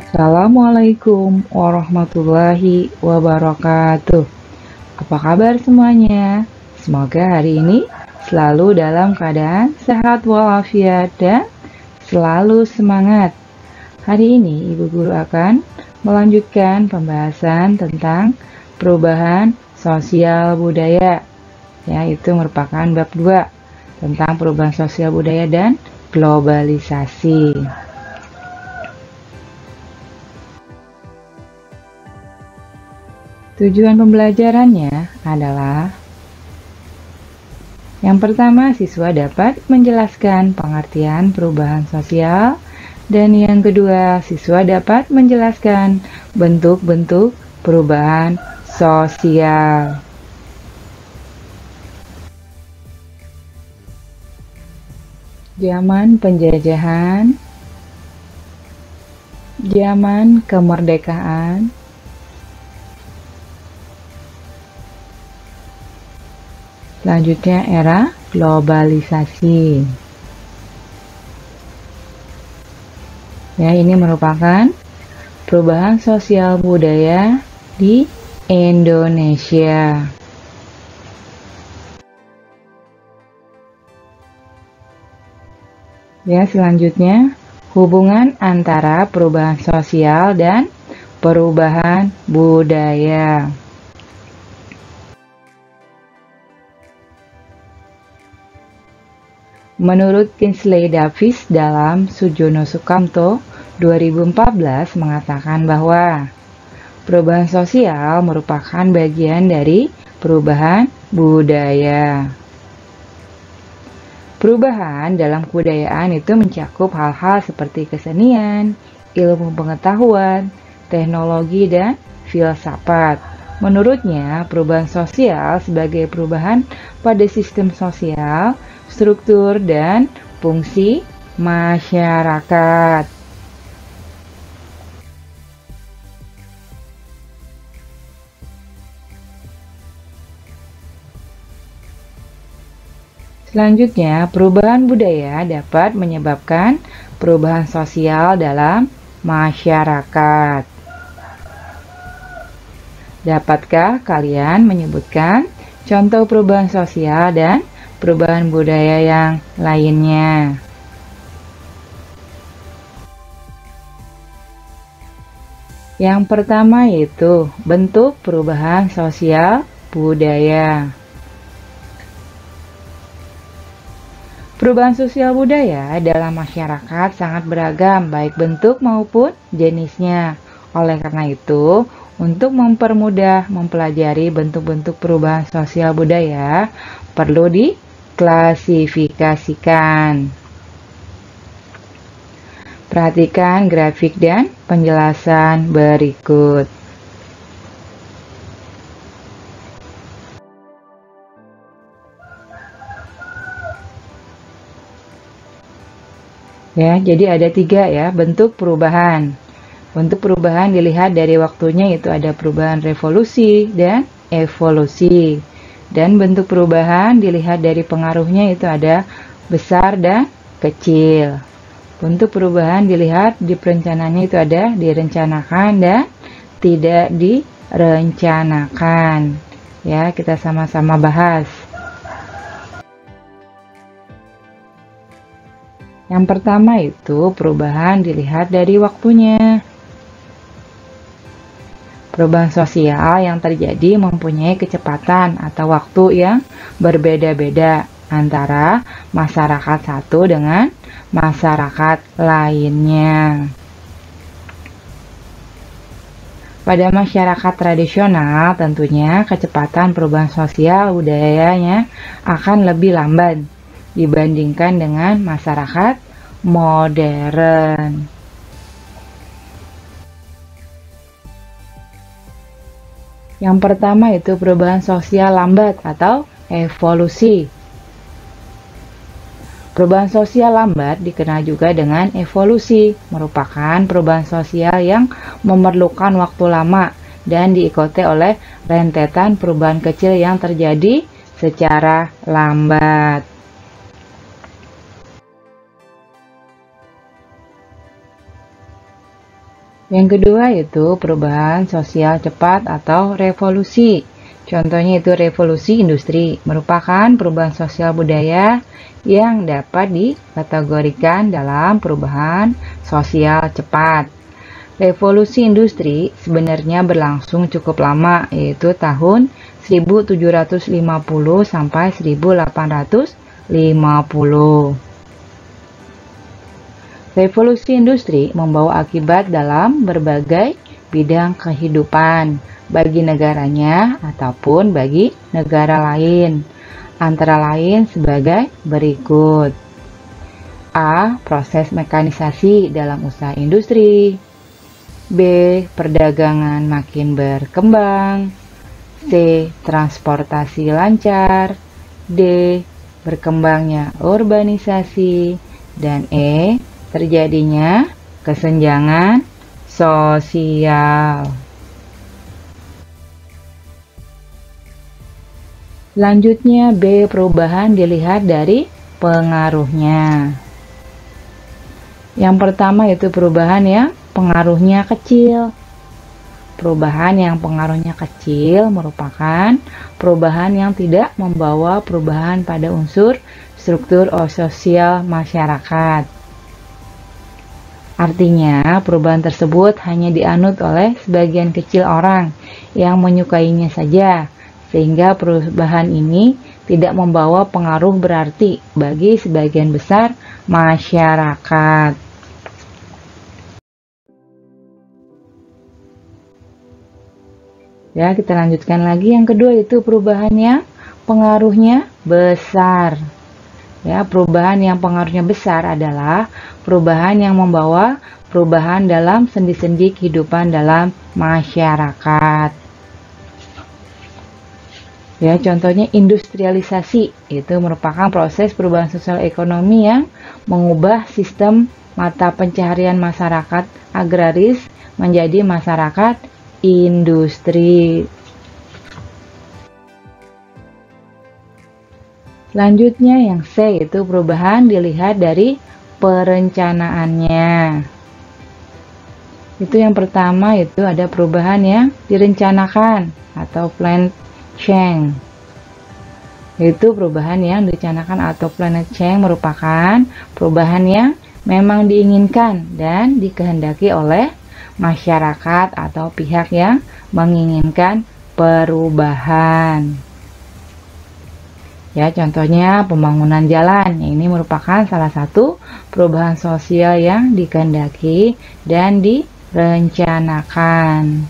Assalamualaikum warahmatullahi wabarakatuh. Apa kabar semuanya? Semoga hari ini selalu dalam keadaan sehat walafiat dan selalu semangat. Hari ini Ibu Guru akan melanjutkan pembahasan tentang perubahan sosial budaya. Ya, itu merupakan bab 2 tentang perubahan sosial budaya dan globalisasi. Tujuan pembelajarannya adalah yang pertama, siswa dapat menjelaskan pengertian perubahan sosial, dan yang kedua, siswa dapat menjelaskan bentuk-bentuk perubahan sosial. Zaman penjajahan, zaman kemerdekaan, selanjutnya era globalisasi. Ya, ini merupakan perubahan sosial budaya di Indonesia. Ya, selanjutnya hubungan antara perubahan sosial dan perubahan budaya. Menurut Kingsley Davis dalam Sujono Sukamto 2014 mengatakan bahwa perubahan sosial merupakan bagian dari perubahan budaya. Perubahan dalam kebudayaan itu mencakup hal-hal seperti kesenian, ilmu pengetahuan, teknologi, dan filsafat. Menurutnya, perubahan sosial sebagai perubahan pada sistem sosial, struktur, dan fungsi masyarakat. Selanjutnya, perubahan budaya dapat menyebabkan perubahan sosial dalam masyarakat. Dapatkah kalian menyebutkan contoh perubahan sosial dan perubahan budaya yang lainnya? Yang pertama yaitu bentuk perubahan sosial budaya. Perubahan sosial budaya dalam masyarakat sangat beragam, baik bentuk maupun jenisnya. Oleh karena itu, untuk mempermudah mempelajari bentuk-bentuk perubahan sosial budaya, perlu diklasifikasikan. Perhatikan grafik dan penjelasan berikut. Ya, jadi ada 3 ya bentuk perubahan. Bentuk perubahan dilihat dari waktunya, yaitu ada perubahan revolusi dan evolusi. Dan bentuk perubahan dilihat dari pengaruhnya, itu ada besar dan kecil. Bentuk perubahan dilihat di perencanaannya, itu ada direncanakan dan tidak direncanakan. Ya, kita sama-sama bahas. Yang pertama itu perubahan dilihat dari waktunya. Perubahan sosial yang terjadi mempunyai kecepatan atau waktu yang berbeda-beda antara masyarakat satu dengan masyarakat lainnya. Pada masyarakat tradisional, tentunya kecepatan perubahan sosial budayanya akan lebih lambat dibandingkan dengan masyarakat modern. Yang pertama itu perubahan sosial lambat atau evolusi. Perubahan sosial lambat dikenal juga dengan evolusi, merupakan perubahan sosial yang memerlukan waktu lama dan diikuti oleh rentetan perubahan kecil yang terjadi secara lambat. Yang kedua itu perubahan sosial cepat atau revolusi. Contohnya itu revolusi industri, merupakan perubahan sosial budaya yang dapat dikategorikan dalam perubahan sosial cepat. Revolusi industri sebenarnya berlangsung cukup lama, yaitu tahun 1750 sampai 1850. Revolusi industri membawa akibat dalam berbagai bidang kehidupan bagi negaranya ataupun bagi negara lain, antara lain sebagai berikut. A. Proses mekanisasi dalam usaha industri. B. Perdagangan makin berkembang. C. Transportasi lancar. D. Berkembangnya urbanisasi. Dan E. Terjadinya kesenjangan sosial. Selanjutnya B. Perubahan dilihat dari pengaruhnya. Yang pertama itu perubahan yang pengaruhnya kecil. Perubahan yang pengaruhnya kecil merupakan perubahan yang tidak membawa perubahan pada unsur struktur sosial masyarakat. Artinya, perubahan tersebut hanya dianut oleh sebagian kecil orang yang menyukainya saja, sehingga perubahan ini tidak membawa pengaruh berarti bagi sebagian besar masyarakat. Ya, kita lanjutkan lagi. Yang kedua itu perubahan yang pengaruhnya besar. Ya, perubahan yang pengaruhnya besar adalah perubahan yang membawa perubahan dalam sendi-sendi kehidupan dalam masyarakat. Ya, contohnya industrialisasi itu merupakan proses perubahan sosial ekonomi yang mengubah sistem mata pencaharian masyarakat agraris menjadi masyarakat industri. Selanjutnya yang C itu perubahan dilihat dari perencanaannya. Itu yang pertama itu ada perubahan yang direncanakan atau planned change. Itu perubahan yang direncanakan atau planned change merupakan perubahan yang memang diinginkan dan dikehendaki oleh masyarakat atau pihak yang menginginkan perubahan. Ya, contohnya pembangunan jalan. Ini merupakan salah satu perubahan sosial yang dikehendaki dan direncanakan.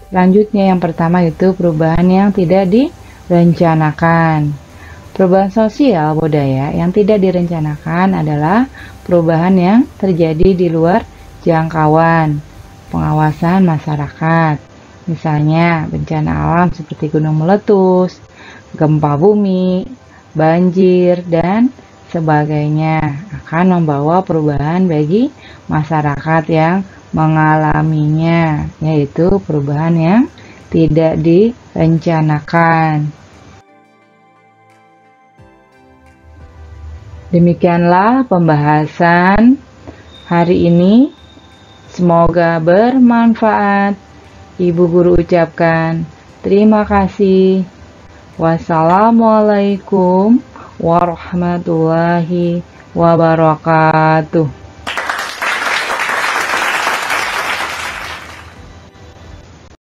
Selanjutnya yang pertama itu perubahan yang tidak direncanakan. Perubahan sosial budaya yang tidak direncanakan adalah perubahan yang terjadi di luar jangkauan pengawasan masyarakat. Misalnya bencana alam seperti gunung meletus, gempa bumi, banjir, dan sebagainya akan membawa perubahan bagi masyarakat yang mengalaminya, yaitu perubahan yang tidak direncanakan. Demikianlah pembahasan hari ini. Semoga bermanfaat. Ibu guru ucapkan terima kasih. Wassalamualaikum warahmatullahi wabarakatuh.